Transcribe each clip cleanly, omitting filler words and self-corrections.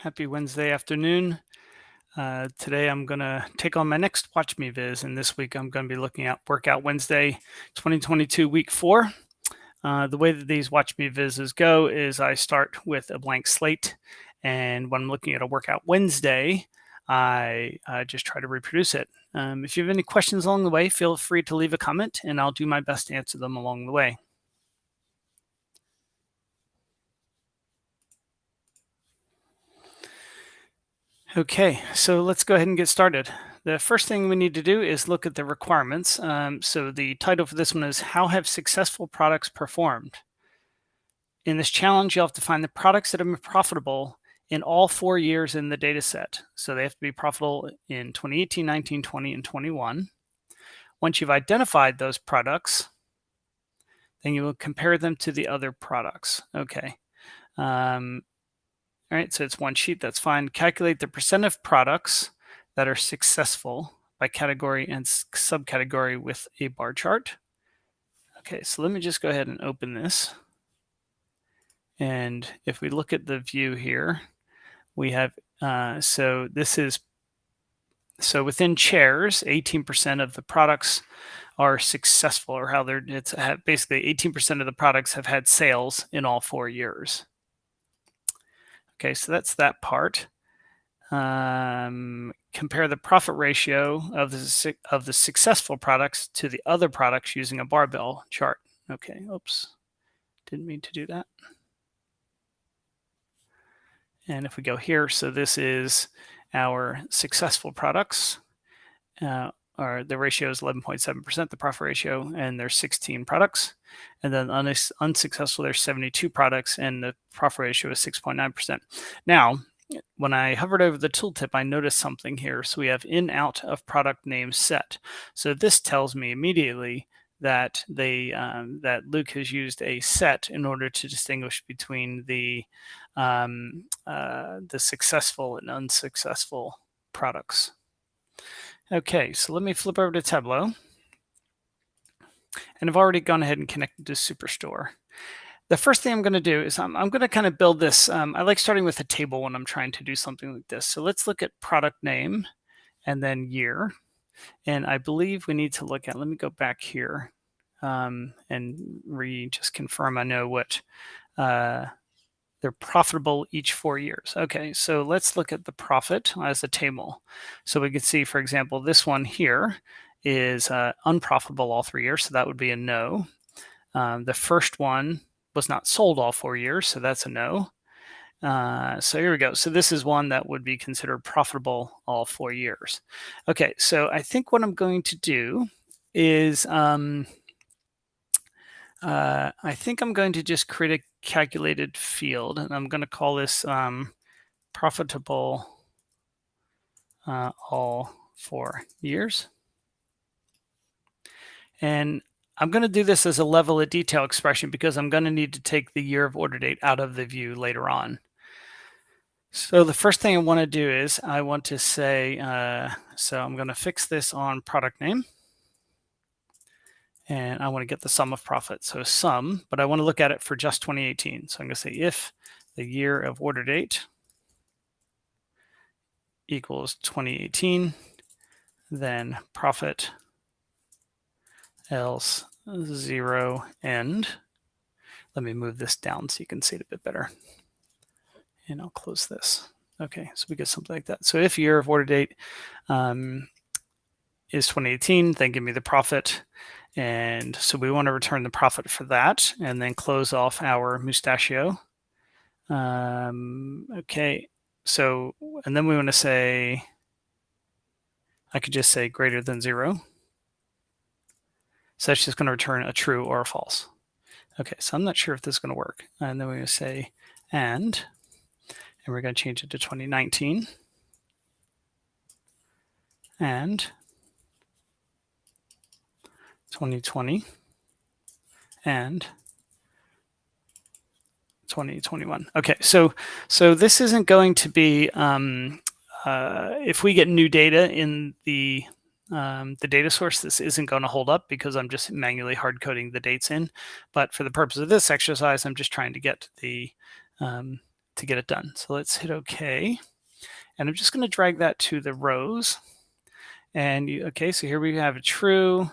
Happy Wednesday afternoon. Today I'm going to take on my next Watch Me Viz, and this week I'm going to be looking at Workout Wednesday 2022 Week 4. The way that these Watch Me Vizs go is I start with a blank slate, and when I'm looking at a Workout Wednesday, I just try to reproduce it. If you have any questions along the way, feel free to leave a comment, and I'll do my best to answer them along the way. Okay, so let's go ahead and get started. The first thing we need to do is look at the requirements. So the title for this one is How Have Successful Products Performed? In this challenge, you'll have to find the products that have been profitable in all 4 years in the data set. So they have to be profitable in 2018, 19, 20, and 21. Once you've identified those products, then you will compare them to the other products. Okay. All right, so it's one sheet, that's fine. Calculate the percent of products that are successful by category and subcategory with a bar chart. Okay, so let me just go ahead and open this. And if we look at the view here, we have, so within chairs, 18% of the products are successful, or basically 18% of the products have had sales in all 4 years. Okay, so that's that part. Compare the profit ratio of the successful products to the other products using a barbell chart. Okay, oops, didn't mean to do that. And if we go here, so this is our successful products. The ratio is 11.7%, the profit ratio, and there's 16 products. And then unsuccessful, there's 72 products, and the profit ratio is 6.9%. Now, when I hovered over the tooltip, I noticed something here. So we have in out of product name set. So this tells me immediately that that Luke has used a set in order to distinguish between the successful and unsuccessful products. Okay, so let me flip over to Tableau. And I've already gone ahead and connected to Superstore. The first thing I'm going to do is I'm going to kind of build this. I like starting with a table when I'm trying to do something like this. So let's look at product name and then year. And I believe we need to look at, let me go back here and just confirm I know what they're profitable each 4 years. Okay, so let's look at the profit as a table. So we can see, for example, this one here is unprofitable all 3 years, so that would be a no. The first one was not sold all 4 years, so that's a no. So here we go. So this is one that would be considered profitable all 4 years. Okay, so I think what I'm going to do is I think I'm going to just create a calculated field, and I'm going to call this profitable all 4 years. And I'm going to do this as a level of detail expression because I'm going to need to take the year of order date out of the view later on. So the first thing I want to do is I want to say, so I'm going to fix this on product name. And I want to get the sum of profit. So sum, but I want to look at it for just 2018. So I'm going to say if the year of order date equals 2018, then profit else 0 end. Let me move this down so you can see it a bit better. And I'll close this. Okay, so we get something like that. So if year of order date is 2018, then give me the profit. And so we want to return the profit for that and then close off our mustachio. Okay, so, and then we want to say, I could just say greater than 0. So that's just going to return a true or a false. Okay, so I'm not sure if this is going to work. And then we're going to say and we're going to change it to 2019. And 2020 and 2021. Okay, so this isn't going to be if we get new data in the data source, this isn't going to hold up because I'm just manually hard coding the dates in. But for the purpose of this exercise, I'm just trying to get the to get it done. So let's hit OK. And I'm just going to drag that to the rows. And okay, so here we have a true,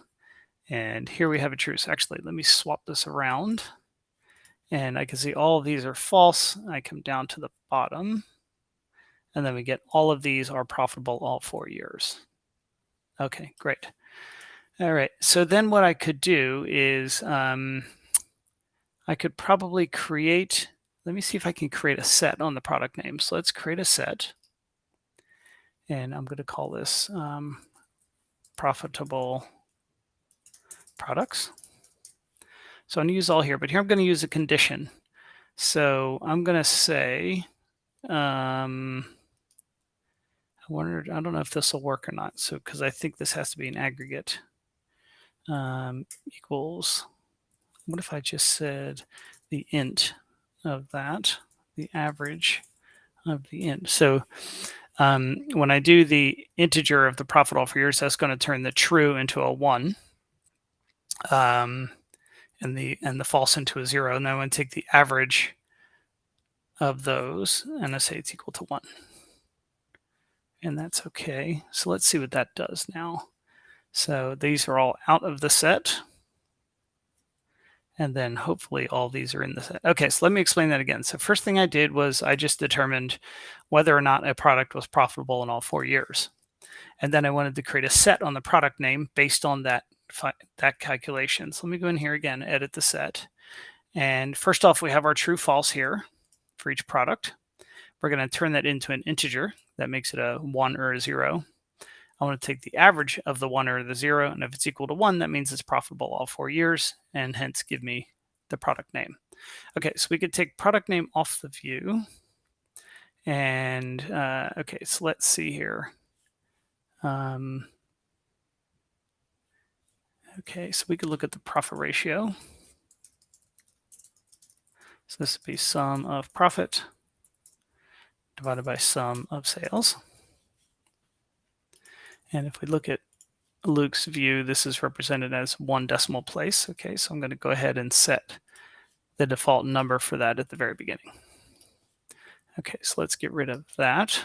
and here we have a true. So actually, let me swap this around. And I can see all of these are false. I come down to the bottom. And then we get all of these are profitable all 4 years. Okay, great. All right, so then what I could do is I could probably create, let me see if I can create a set on the product name. So let's create a set. And I'm going to call this profitable products. So I'm going to use all here, but here I'm going to use a condition. So I'm going to say, I don't know if this will work or not. So, because I think this has to be an aggregate equals, what if I just said the int of that, the average of the int. So when I do the integer of the profit all 4 years, that's going to turn the true into a 1. And the false into a 0. And then I'm going to take the average of those and I say it's equal to 1. And that's okay. So let's see what that does now. So these are all out of the set. And then hopefully all these are in the set. Okay, so let me explain that again. So first thing I did was I just determined whether or not a product was profitable in all 4 years. And then I wanted to create a set on the product name based on that calculation. So let me go in here again, edit the set. And first off, we have our true false here for each product. We're going to turn that into an integer. That makes it a 1 or a 0. I want to take the average of the 1 or the 0, and if it's equal to 1, that means it's profitable all 4 years, and hence give me the product name. Okay, so we could take product name off the view. And okay, so let's see here. Okay, so we could look at the profit ratio. So this would be sum of profit divided by sum of sales. And if we look at Luke's view, this is represented as 1 decimal place. Okay, so I'm going to go ahead and set the default number for that at the very beginning. Okay, so let's get rid of that.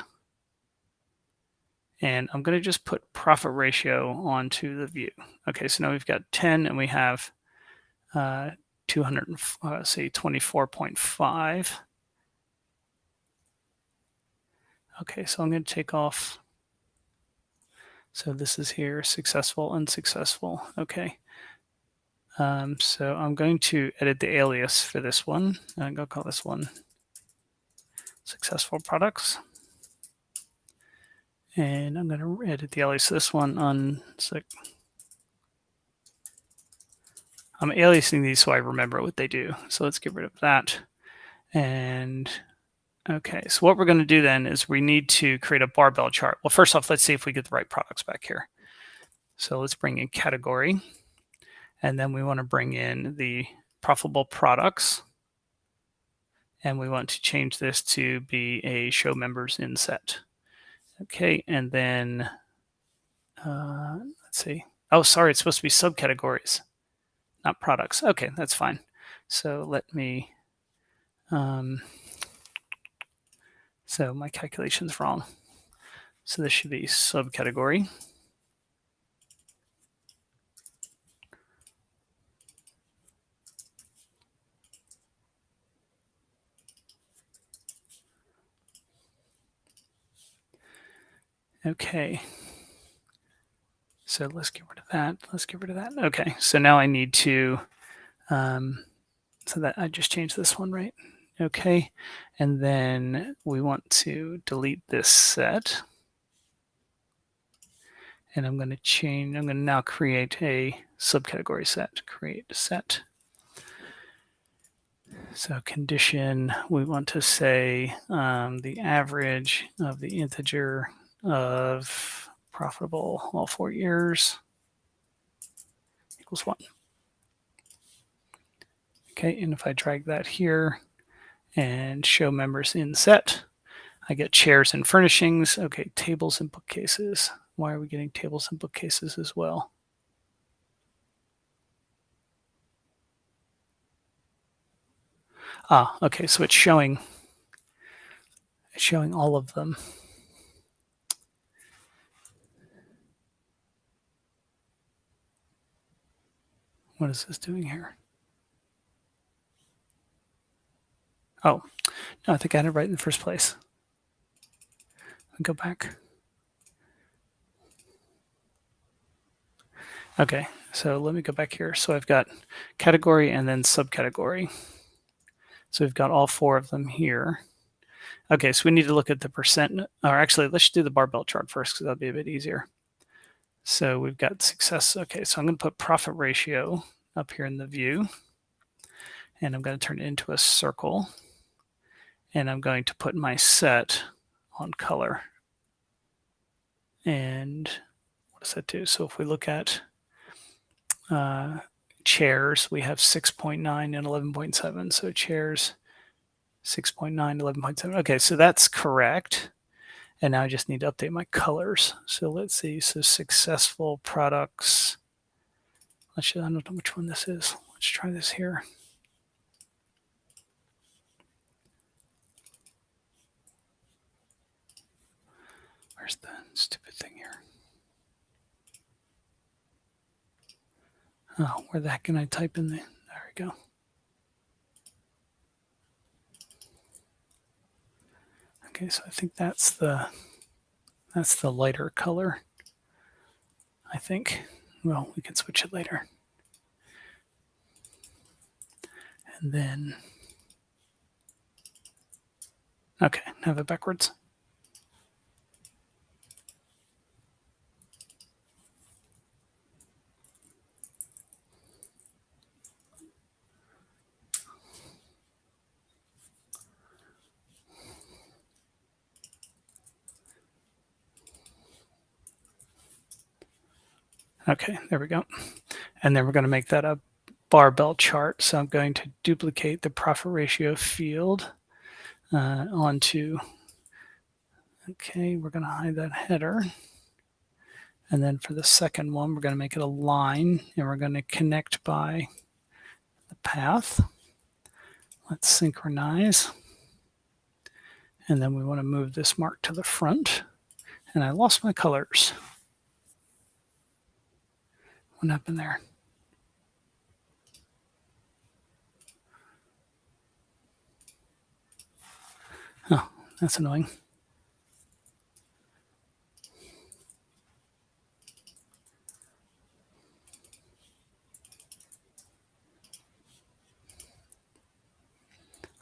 And I'm going to just put profit ratio onto the view. Okay, so now we've got 10 and we have 24.5. Okay, so I'm going to take off. So this is here, successful, unsuccessful. Okay. So I'm going to edit the alias for this one. I'm going to call this one successful products. And I'm going to edit the alias to this one I'm aliasing these so I remember what they do. So let's get rid of that. And okay, so what we're going to do then is we need to create a barbell chart. Well, first off, let's see if we get the right products back here. So let's bring in category. And then we want to bring in the profitable products. And we want to change this to be a show members in set. Okay, and then let's see. Oh, sorry, it's supposed to be subcategories, not products. Okay, that's fine. So let me, so my calculation's wrong. So this should be subcategory. Okay. So let's get rid of that. Let's get rid of that. Okay, so now I need to, so that I just changed this one, right? Okay, and then we want to delete this set. And I'm going to now create a subcategory set, create a set. So condition, we want to say the average of the integer of profitable all 4 years equals 1. Okay, and if I drag that here and show members in set, I get chairs and furnishings. Okay, tables and bookcases. Why are we getting tables and bookcases as well? Okay, so it's showing It's showing all of them. What is this doing here? Oh, no, I think I had it right in the first place. Go back. Okay, so let me go back here. So I've got category and then subcategory. So we've got all 4 of them here. Okay, so we need to look at the percent, or actually, let's do the barbell chart first because that'll be a bit easier. So we've got success. Okay, so I'm going to put profit ratio up here in the view, and I'm going to turn it into a circle, and I'm going to put my set on color. And what does that do? So if we look at chairs, we have 6.9 and 11.7. So chairs, 6.9, 11.7. Okay, so that's correct. And now I just need to update my colors. So let's see. So successful products. I don't know which one this is. Let's try this here. Where's the stupid thing here? Oh, where the heck can I type in the? There we go. Okay, so I think that's the lighter color. I think. Well, we can switch it later. And then, okay, have it backwards. Okay, there we go. And then we're going to make that a barbell chart. So I'm going to duplicate the profit ratio field onto, okay, we're going to hide that header. And then for the second one, we're going to make it a line, and we're going to connect by the path. Let's synchronize. And then we want to move this mark to the front. And I lost my colors. What happened there? Oh, that's annoying.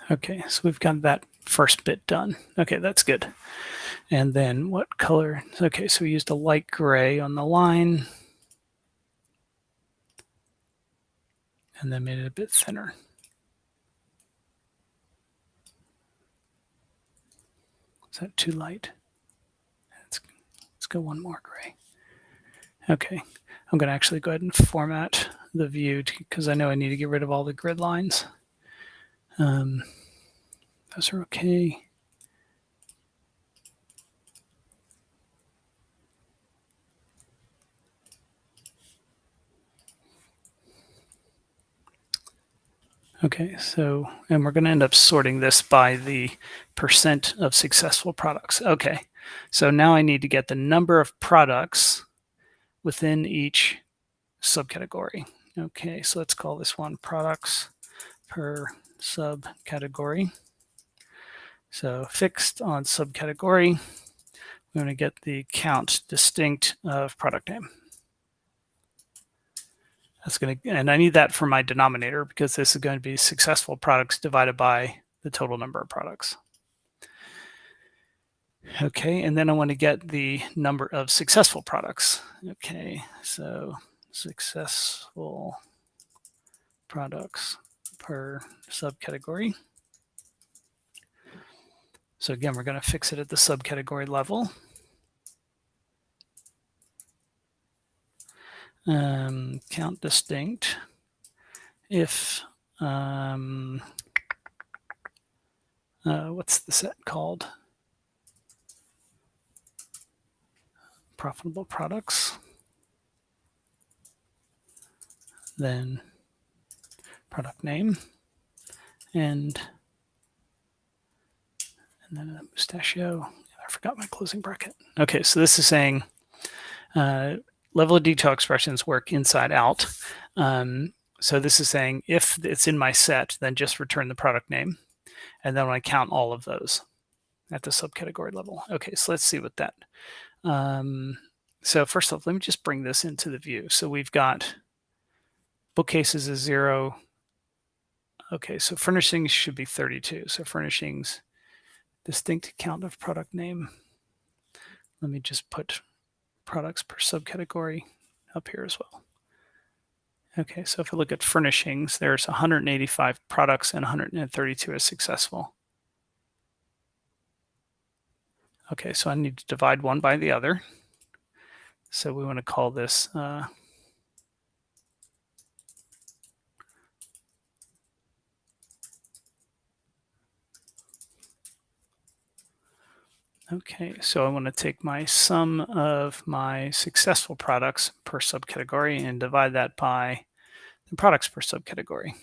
Okay, so we've got that first bit done. Okay, that's good. And then what color? Okay, so we used a light gray on the line and then made it a bit thinner. Is that too light? Let's go one more gray. Okay, I'm going to actually go ahead and format the view because I know I need to get rid of all the grid lines. Those are okay. Okay, so, and we're going to end up sorting this by the percent of successful products. Okay, so now I need to get the number of products within each subcategory. Okay, so let's call this one products per subcategory. So fixed on subcategory, we want to get the count distinct of product name. That's going to, and I need that for my denominator because this is going to be successful products divided by the total number of products. Okay, and then I want to get the number of successful products. Okay, so successful products per subcategory. So again, we're going to fix it at the subcategory level. Count distinct if what's the set called? Profitable products. Then product name and and then a mustachio. I forgot my closing bracket. Okay, so this is saying level of detail expressions work inside out. So this is saying if it's in my set, then just return the product name. And then when I count all of those at the subcategory level. Okay, so let's see what that. So first off, let me just bring this into the view. So we've got bookcases is 0. Okay, so furnishings should be 32. So furnishings, distinct count of product name. Let me just put products per subcategory up here as well. Okay, so if I look at furnishings, there's 185 products and 132 is successful. Okay, so I need to divide one by the other. So we want to call this okay, so I want to take my sum of my successful products per subcategory and divide that by the products per subcategory.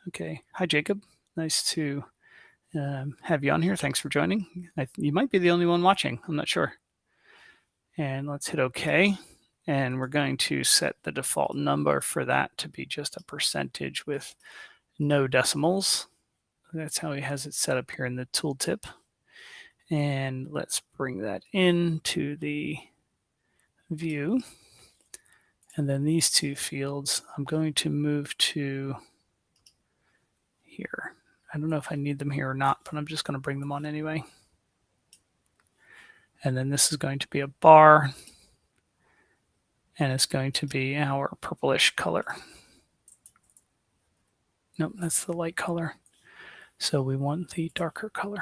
Okay, hi Jacob, nice to have you on here. Thanks for joining. You might be the only one watching, I'm not sure. And let's hit OK. And we're going to set the default number for that to be just a percentage with no decimals. That's how he has it set up here in the tooltip. And let's bring that into the view. And then these two fields, I'm going to move to here. I don't know if I need them here or not, but I'm just going to bring them on anyway. And then this is going to be a bar, and it's going to be our purplish color. Nope, that's the light color. So we want the darker color.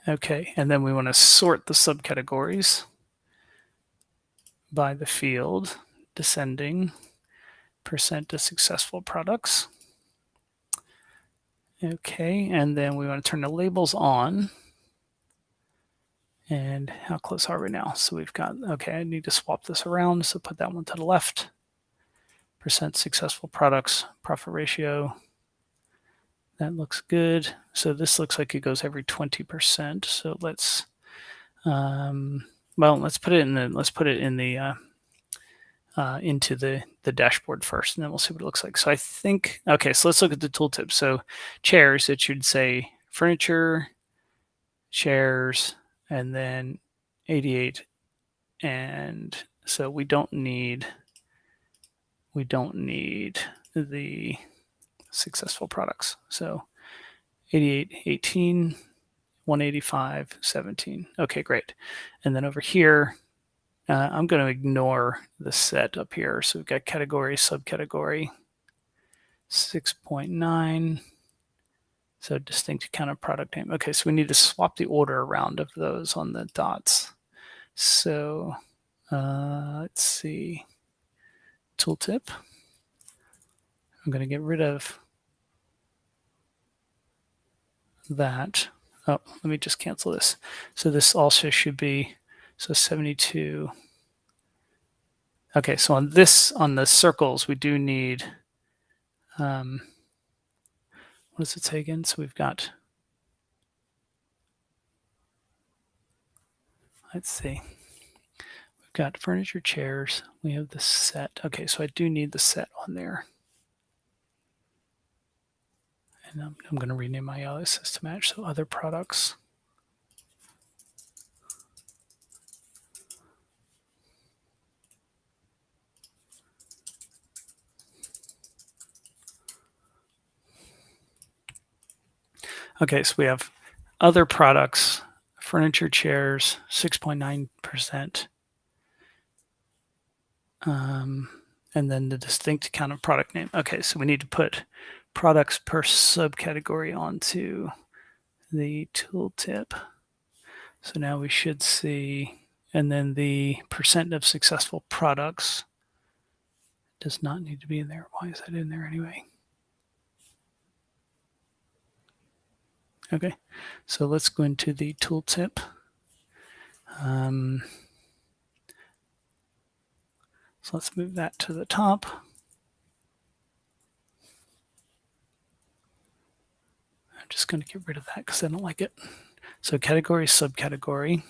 Okay, and then we want to sort the subcategories by the field, descending, percent of successful products. Okay, and then we want to turn the labels on. And how close are we now? So we've got, okay, I need to swap this around. So put that one to the left. Percent successful products, profit ratio. That looks good. So this looks like it goes every 20%. So let's, well, let's put it in the into the dashboard first, and then we'll see what it looks like. So I think, okay, so let's look at the tooltip. So chairs, it should say furniture, chairs, and then 88. And so we don't need the successful products. So 88, 18, 185, 17. Okay, great. And then over here, I'm going to ignore the set up here. So we've got category, subcategory, 6.9. So distinct count of product name. Okay, so we need to swap the order around of those on the dots. So let's see. Tooltip. I'm going to get rid of that. Oh, let me just cancel this. So this also should be, so 72. Okay, so on the circles, we do need, what does it say again? So we've got, let's see. We've got furniture, chairs. We have the set. Okay, so I do need the set on there. And I'm going to rename my aliases to match. So other products. Okay, so we have other products, furniture, chairs, 6.9%. And then the distinct count of product name. Okay, so we need to put products per subcategory onto the tooltip. So now we should see, and then the percent of successful products does not need to be in there. Why is that in there anyway? Okay, so let's go into the tooltip. So let's move that to the top. just going to get rid of that because I don't like it. So category, subcategory,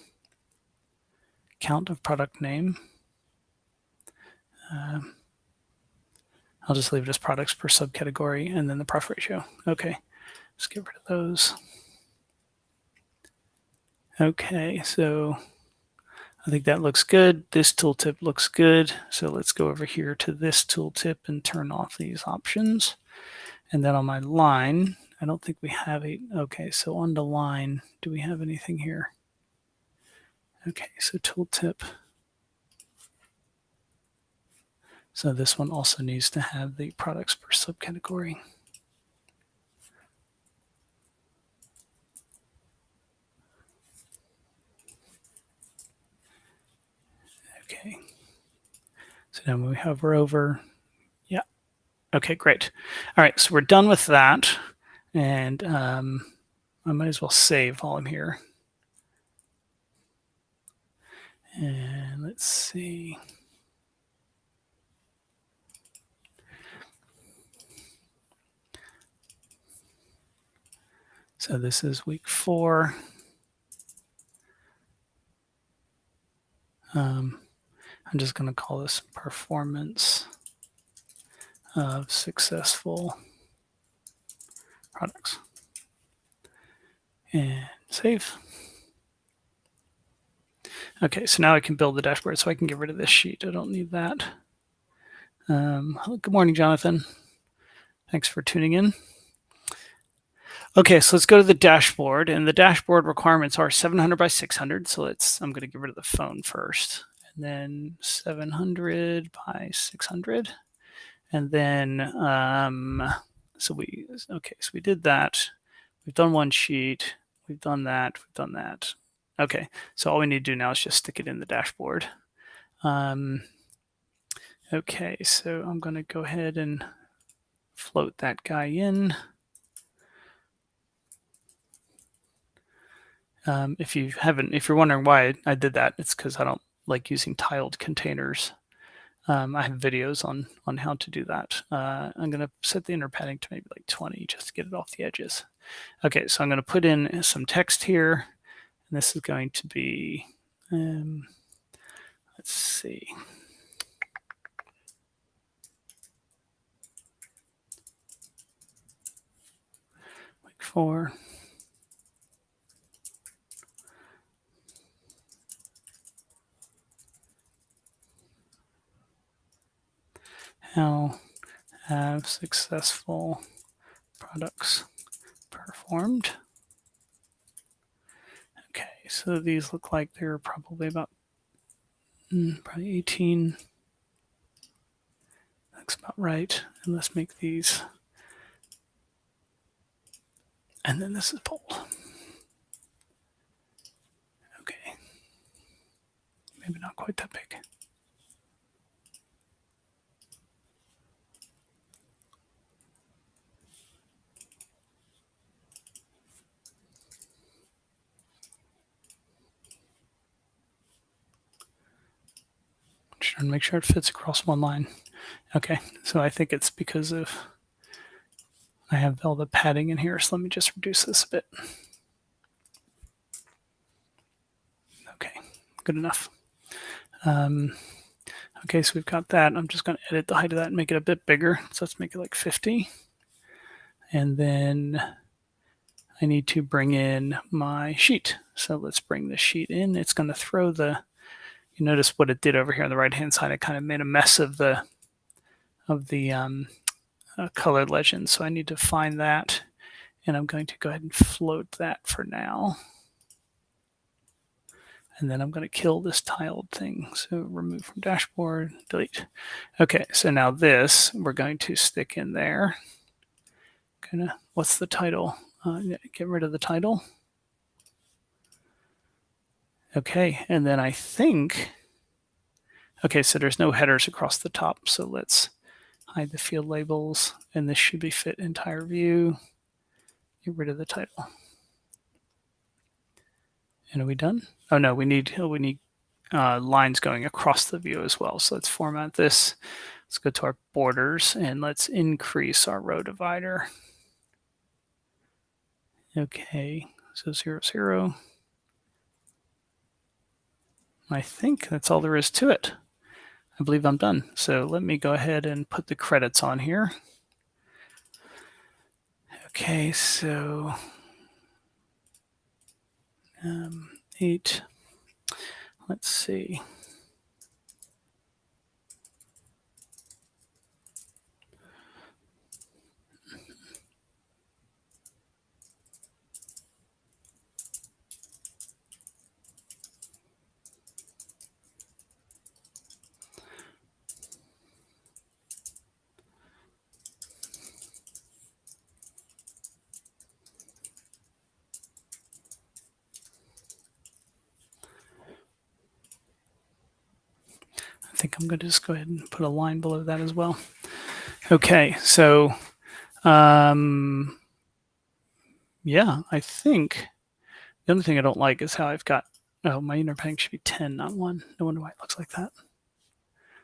count of product name. I'll just leave it as products per subcategory and then the prof ratio. Okay, let's get rid of those. Okay, so I think that looks good. This tooltip looks good. So let's go over here to this tooltip and turn off these options. And then on my line, I don't think we have a, okay, so on the line, do we have anything here? Okay, so tooltip. So this one also needs to have the products per subcategory. Okay. So now when we hover over, yeah. Okay, great. All right, so we're done with that. And I might as well save while I'm here. And let's see. So this is week 4. I'm just going to call this performance of successful products. And save. Okay, so now I can build the dashboard, so I can get rid of this sheet. I don't need that. Good morning, Jonathan. Thanks for tuning in. Okay, so let's go to the dashboard, and the dashboard requirements are 700 by 600. So I'm going to get rid of the phone first, and then 700 by 600, and then so we did that. We've done one sheet. We've done that. We've done that. Okay, so all we need to do now is just stick it in the dashboard. Okay, so I'm going to go ahead and float that guy in. If you're wondering why I did that, it's because I don't like using tiled containers. I have videos on how to do that. I'm going to set the inner padding to maybe like 20 just to get it off the edges. Okay, so I'm going to put in some text here, and this is going to be, let's see. Week 4. How have successful products performed? Okay, so these look like they're probably about probably 18. That's about right. And let's make these. And then this is bold. Okay. Maybe not quite that big. Trying to make sure it fits across one line. Okay, so I think it's because of I have all the padding in here, so let me just reduce this a bit. Okay, good enough. Okay, so we've got that. I'm just going to edit the height of that and make it a bit bigger. So let's make it like 50. And then I need to bring in my sheet. So let's bring the sheet in. It's going to throw the, you notice what it did over here on the right-hand side. It kind of made a mess of the colored legend. So I need to find that. And I'm going to go ahead and float that for now. And then I'm going to kill this tiled thing. So remove from dashboard, delete. Okay, so now this we're going to stick in there. What's the title? Get rid of the title. Okay, and then I think, okay, so there's no headers across the top. So let's hide the field labels, and this should be fit entire view. Get rid of the title. And are we done? Oh no, we need lines going across the view as well. So let's format this. Let's go to our borders and let's increase our row divider. Okay, so 0, 0. I think that's all there is to it. I believe I'm done. So let me go ahead and put the credits on here. Okay, so 8. Let's see. I think I'm going to just go ahead and put a line below that as well. Okay, so yeah, I think the only thing I don't like is how I've got, oh, my inner padding should be 10, not 1. No wonder why it looks like that.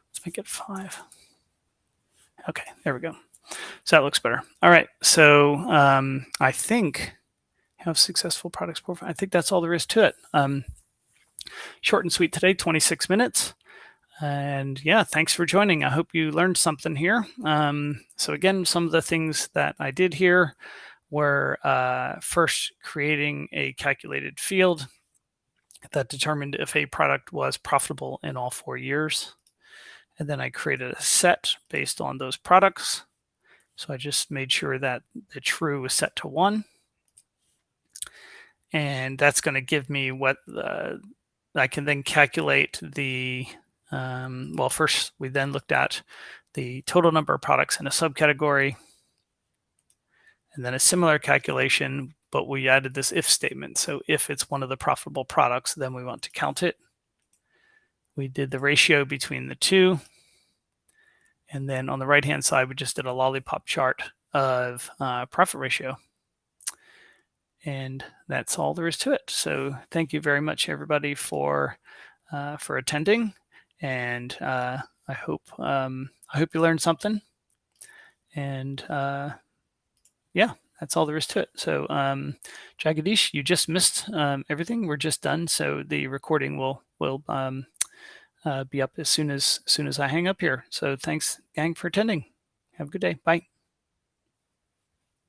Let's make it 5. Okay, there we go. So that looks better. All right, so I think have successful products profile. I think that's all there is to it. Short and sweet today, 26 minutes. And yeah, thanks for joining. I hope you learned something here. So again, some of the things that I did here were first creating a calculated field that determined if a product was profitable in all 4 years. And then I created a set based on those products. So I just made sure that the true was set to 1. And that's going to give me what I can then calculate the, well, first we then looked at the total number of products in a subcategory, and then a similar calculation, but we added this if statement. So if it's one of the profitable products, then we want to count it. We did the ratio between the two. And then on the right-hand side, we just did a lollipop chart of profit ratio. And that's all there is to it. So thank you very much, everybody, for attending. And I hope you learned something. And yeah, that's all there is to it. So Jagadish, you just missed everything. We're just done. So the recording will be up as soon as I hang up here. So thanks, gang, for attending. Have a good day. Bye.